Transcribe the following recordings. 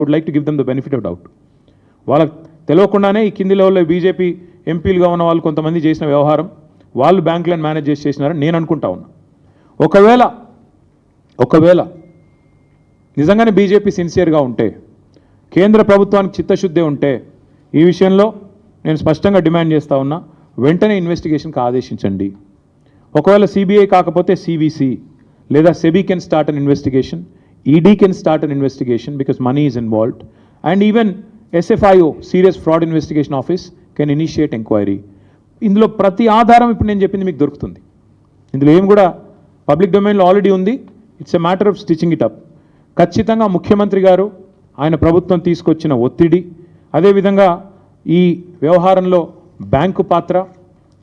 Would like to give them the benefit of doubt. వాళ్ళకి తెలియకుండానే ఈ కింది లెవెల్లో బీజేపీ ఎంపీలుగా ఉన్న వాళ్ళు కొంతమంది చేసిన వ్యవహారం వాళ్ళు బ్యాంకులను మేనేజ్ చేసినారని నేను అనుకుంటా ఉన్నా. ఒకవేళ నిజంగానే బీజేపీ సిన్సియర్గా ఉంటే, కేంద్ర ప్రభుత్వానికి చిత్తశుద్ధి ఉంటే, ఈ విషయంలో నేను స్పష్టంగా డిమాండ్ చేస్తూ ఉన్నా, వెంటనే ఇన్వెస్టిగేషన్కి ఆదేశించండి. ఒకవేళ సిబిఐ కాకపోతే సివిసి లేదా SEBI can start an investigation, ED can start an investigation because money is involved, and even SFIO serious fraud investigation office can initiate enquiry. ఇందులో ప్రతి ఆధారం ఇప్పుడు నేను చెప్పింది మీకు దొరుకుతుంది. ఇందులో ఏం కూడా పబ్లిక్ డొమైన్లో ఆల్రెడీ ఉంది. It's a matter of stitching it up. ఖచ్చితంగా ముఖ్యమంత్రి గారు ఆయన ప్రభుత్వం తీసుకొచ్చిన ఒత్తిడి, అదేవిధంగా ఈ వ్యవహారంలో బ్యాంకు పాత్ర,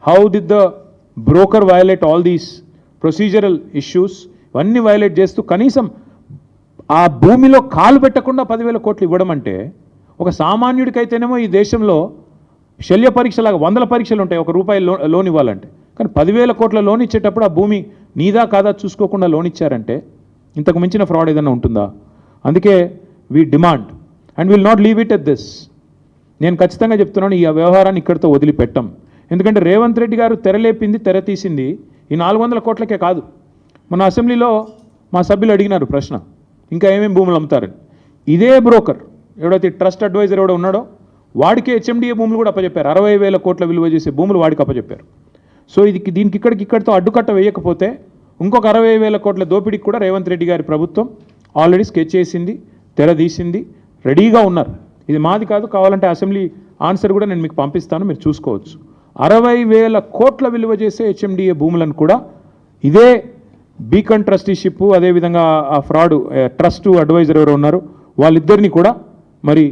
how did the broker violate all these procedural issues, ఇవన్నీ వయలేట్ చేస్తూ కనీసం ఆ భూమిలో కాలు పెట్టకుండా 10,000 కోట్లు ఇవ్వడం అంటే, ఒక సామాన్యుడికైతేనేమో ఈ దేశంలో శల్య పరీక్షలాగా 100 పరీక్షలు ఉంటాయి ఒక రూపాయి లోన్ ఇవ్వాలంటే. కానీ 10,000 కోట్ల లోన్ ఇచ్చేటప్పుడు ఆ భూమి నీదా కాదా చూసుకోకుండా లోన్ ఇచ్చారంటే ఇంతకు మించిన ఫ్రాడ్ ఏదైనా ఉంటుందా? అందుకే we demand and will not leave it at this. నేను ఖచ్చితంగా చెప్తున్నాను, ఈ వ్యవహారాన్ని ఇక్కడితో వదిలిపెట్టం. ఎందుకంటే రేవంత్ రెడ్డి గారు తెరలేపింది, తెర తీసింది ఈ 400 కోట్లకే కాదు. మన అసెంబ్లీలో మా సభ్యులు అడిగినారు ప్రశ్న, ఇంకా ఏమేమి భూములు అమ్ముతారని. ఇదే బ్రోకర్ ఎవడైతే ట్రస్ట్ అడ్వైజర్ ఎవడో ఉన్నాడో వాడికే HMDA భూములు కూడా అప్పచెప్పారు. 60,000 కోట్ల విలువ చేసే భూములు వాడికి అప్పచెప్పారు. సో దీనికి ఇక్కడితో అడ్డుకట్ట వేయకపోతే ఇంకొక 60,000 కోట్ల దోపిడీకి కూడా రేవంత్ రెడ్డి గారి ప్రభుత్వం ఆల్రెడీ స్కెచ్ చేసింది, తెరదీసింది, రెడీగా ఉన్నారు. ఇది మాది కాదు, కావాలంటే అసెంబ్లీ ఆన్సర్ కూడా నేను మీకు పంపిస్తాను, మీరు చూసుకోవచ్చు. 60,000 కోట్ల విలువ చేసే HMDA భూములను కూడా ఇదే బీకన్ ట్రస్టీషిప్, అదేవిధంగా ఆ ఫ్రాడ్ ట్రస్ట్ అడ్వైజర్ ఎవరు ఉన్నారు వాళ్ళిద్దరిని కూడా మరి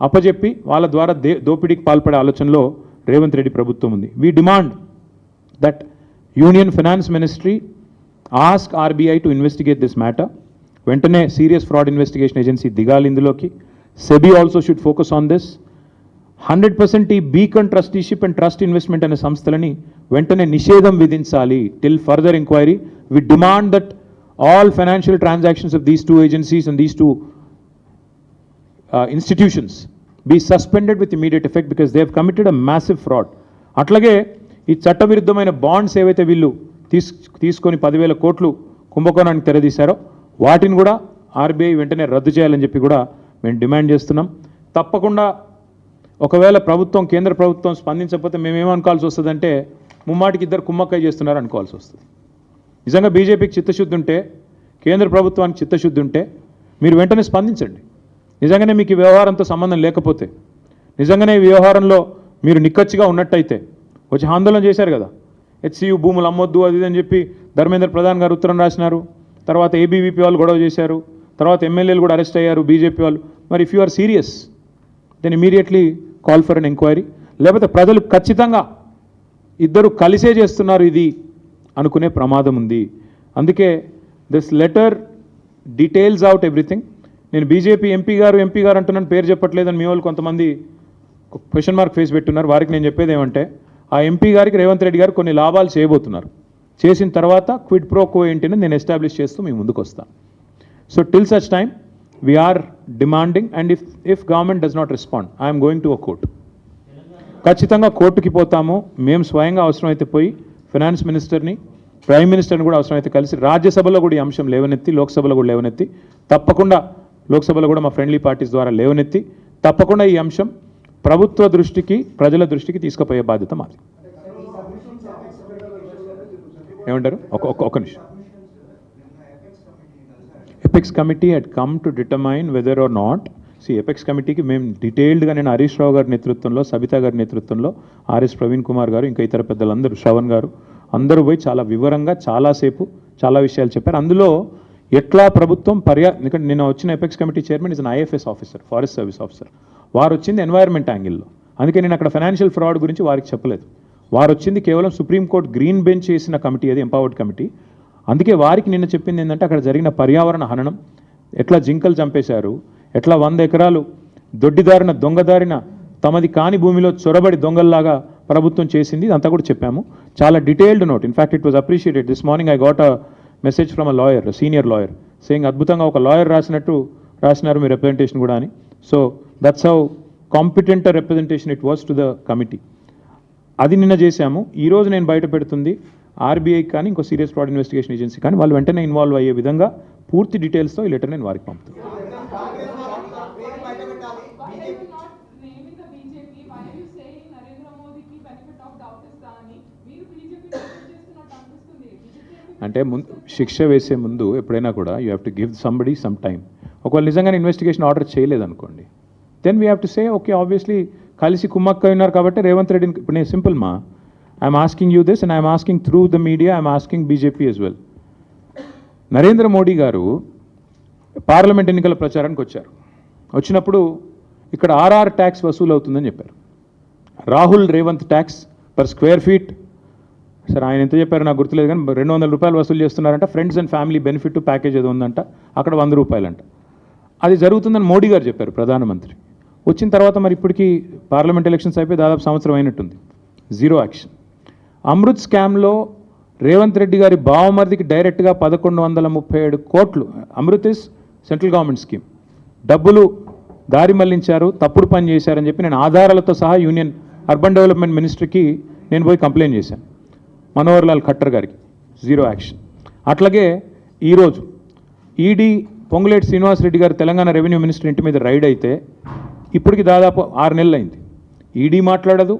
అప్పజెప్పి వాళ్ళ ద్వారా దోపిడీకి పాల్పడే ఆలోచనలో రేవంత్ రెడ్డి ప్రభుత్వం ఉంది. We demand that union finance ministry ask RBI to investigate this matter. వెంటనే సీరియస్ ఫ్రాడ్ ఇన్వెస్టిగేషన్ ఏజెన్సీ దిగాలి ఇందులోకి. SEBI also should focus on this. 100% ఈ beacon trusteeship and trust investment అనే సంస్థలని వెంటనే నిషేధం విధించాలి till further enquiry. We demand that all financial transactions of these 2 agencies and these 2 institutions be suspended with immediate effect because they have committed a massive fraud. అట్లాగే ఈ చట్టవిరుద్ధమైన bonds ఏవైతే వీళ్ళు తీసుకొని 10,000 కోట్లు కుంభకోణానికి తెరదీశారో వాటిని కూడా RBI వెంటనే రద్దు చేయాలని చెప్పి కూడా మేము డిమాండ్ చేస్తున్నాం. తప్పకుండా ఒకవేళ కేంద్ర ప్రభుత్వం స్పందించకపోతే మేమేమనుకోవాల్సి వస్తుందంటే ముమ్మాటికి ఇద్దరు కుమ్మక్కై చేస్తున్నారు అనుకోవాల్సి వస్తుంది. నిజంగా బీజేపీకి చిత్తశుద్ధి ఉంటే, కేంద్ర ప్రభుత్వానికి చిత్తశుద్ధి ఉంటే మీరు వెంటనే స్పందించండి. నిజంగానే మీకు ఈ వ్యవహారంతో సంబంధం లేకపోతే, నిజంగానే ఈ వ్యవహారంలో మీరు నిక్కచ్చిగా ఉన్నట్టయితే వచ్చి ఆందోళన చేశారు కదా, HCU భూములు అమ్మొద్దు అది అని చెప్పి ధర్మేంద్ర ప్రధాన్ గారు ఉత్తరం రాసినారు. తర్వాత ABVP వాళ్ళు గొడవ చేశారు, తర్వాత ఎమ్మెల్యేలు కూడా అరెస్ట్ అయ్యారు బీజేపీ వాళ్ళు. మరి if you are serious then immediately call for an enquiry. లేకపోతే ప్రజలు ఖచ్చితంగా ఇద్దరు కలిసే చేస్తున్నారు ఇది అనుకునే ప్రమాదం ఉంది. అందుకే this letter details out everything. నేను బీజేపీ ఎంపీ గారు అంటున్నాను, పేరు చెప్పట్లేదని మీ వాళ్ళు కొంతమంది క్వశ్చన్ మార్క్ ఫేస్ పెట్టున్నారు. వారికి నేను చెప్పేది ఏమంటే, ఆ ఎంపీ గారికి రేవంత్ రెడ్డి గారు కొన్ని లాభాలు చేయబోతున్నారు. చేసిన తర్వాత క్విడ్ ప్రో కో ఏంటిని నేను ఎస్టాబ్లిష్ చేస్తూ మీ ముందుకు వస్తాను. So till such time we are demanding, and if government does not respond I'm going to a court. ఖచ్చితంగా కోర్టుకి పోతాము. మేము స్వయంగా అవసరమైతే పోయి ఫైనాన్స్ మినిస్టర్ని, ప్రైమ్ మినిస్టర్ని కూడా అవసరమైతే కలిసి రాజ్యసభలో కూడా ఈ అంశం లేవనెత్తి, లోక్సభలో కూడా లేవనెత్తి, తప్పకుండా లోక్సభలో కూడా మా ఫ్రెండ్లీ పార్టీస్ ద్వారా లేవనెత్తి తప్పకుండా ఈ అంశం ప్రభుత్వ దృష్టికి, ప్రజల దృష్టికి తీసుకుపోయే బాధ్యత మాది. ఏమంటారు? ఒక నిమిషం. Apex committee had come to determine whether or not, apex కమిటీకి మేము డీటెయిల్డ్గా నేను హరీష్ రావు గారి నేతృత్వంలో, సబితా గారి నేతృత్వంలో, RS ప్రవీణ్ కుమార్ గారు, ఇంకా ఇతర పెద్దలందరూ, శ్రవణ్ గారు అందరూ పోయి చాలా వివరంగా చాలాసేపు చాలా విషయాలు చెప్పారు. అందులో ఎట్లా ప్రభుత్వం ఎందుకంటే నేను వచ్చిన apex committee chairman is an IFS officer, forest service officer. వారు వచ్చింది ఎన్వైర్న్మెంట్ యాంగిల్లో. అందుకే నేను అక్కడ ఫైనాన్షియల్ ఫ్రాడ్ గురించి వారికి చెప్పలేదు. వారు వచ్చింది కేవలం సుప్రీంకోర్టు గ్రీన్ బెంచ్ చేసిన కమిటీ, అది ఎంపవర్డ్ కమిటీ. అందుకే వారికి నిన్న చెప్పింది ఏంటంటే, అక్కడ జరిగిన పర్యావరణ హననం, ఎట్లా జింకలు చంపేశారు, ఎట్లా 100 ఎకరాలు దొడ్డిదారిన దొంగదారిన తమది కాని భూమిలో చొరబడి దొంగల్లాగా ప్రభుత్వం చేసింది, ఇదంతా కూడా చెప్పాము. చాలా detailed note. In fact it was appreciated. This morning I got a message from a lawyer, senior lawyer, saying అద్భుతంగా ఒక లాయర్ రాసినట్టు రాసినారు మీ రిప్రజెంటేషన్ కూడా అని. So that's how competent representation it was to the committee. అది నిన్న చేశాము. ఈరోజు నేను బయట పెడుతుంది ఆర్బీఐ కానీ ఇంకో సీరియస్ ఫ్రాడ్ ఇన్వెస్టిగేషన్ ఏజెన్సీ కానీ వాళ్ళు వెంటనే ఇన్వాల్వ్ అయ్యే విధంగా పూర్తి డీటెయిల్స్తో ఈ లెటర్ నేను వారికి పంపుతాను. అంటే శిక్ష వేసే ముందు ఎప్పుడైనా కూడా you have to give somebody some time. ఒకవేళ నిజంగానే ఇన్వెస్టిగేషన్ ఆర్డర్ చేయలేదనుకోండి, then we have to say okay obviously కలిసి కుమ్మక్క ఉన్నారు కాబట్టి రేవంత్ రెడ్డిని ఇప్పుడు నేను సింపుల్ మా I'm asking you this and I'm asking through the media I'm asking BJP as well. Narendra Modi గారు పార్లమెంట్ ఎన్నికల ప్రచారానికి వచ్చారు. వచ్చినప్పుడు ఇక్కడ ఆర్ఆర్ ట్యాక్స్ వసూలు అవుతుందని చెప్పారు. Rahul Revanth tax per square feet, సరే ఆయన ఎంత చెప్పారు నాకు గుర్తులేదు కానీ 200 రూపాయలు వసూలు చేస్తున్నారంట. Friends and family benefit package ఏదో ఉందంట, అక్కడ 100 రూపాయలంట. అది జరుగుతుందని మోడీ గారు చెప్పారు ప్రధానమంత్రి. వచ్చిన తర్వాత మరి ఇప్పటికీ పార్లమెంట్ ఎలక్షన్స్ అయిపోయి దాదాపు సంవత్సరం అయినట్టుంది, జీరో యాక్షన్. అమృత్ స్కామ్లో రేవంత్ రెడ్డి గారి బావమరిదికి డైరెక్ట్గా 1137 కోట్లు, Amrit is central government scheme, డబ్బులు దారి మళ్లించారు, తప్పుడు పని చేశారని చెప్పి నేను ఆధారాలతో సహా యూనియన్ అర్బన్ డెవలప్మెంట్ మినిస్ట్రీకి నేను పోయి కంప్లైంట్ చేశాను, మనోహర్ లాల్ ఖట్టర్ గారికి, జీరో యాక్షన్. అట్లాగే ఈరోజు ఈడీ పొంగులేటి శ్రీనివాసరెడ్డి గారు తెలంగాణ రెవెన్యూ మినిస్టర్ ఇంటి మీద రైడ్ అయితే ఇప్పటికి దాదాపు 6 నెలలు అయింది. ఈడీ మాట్లాడదు,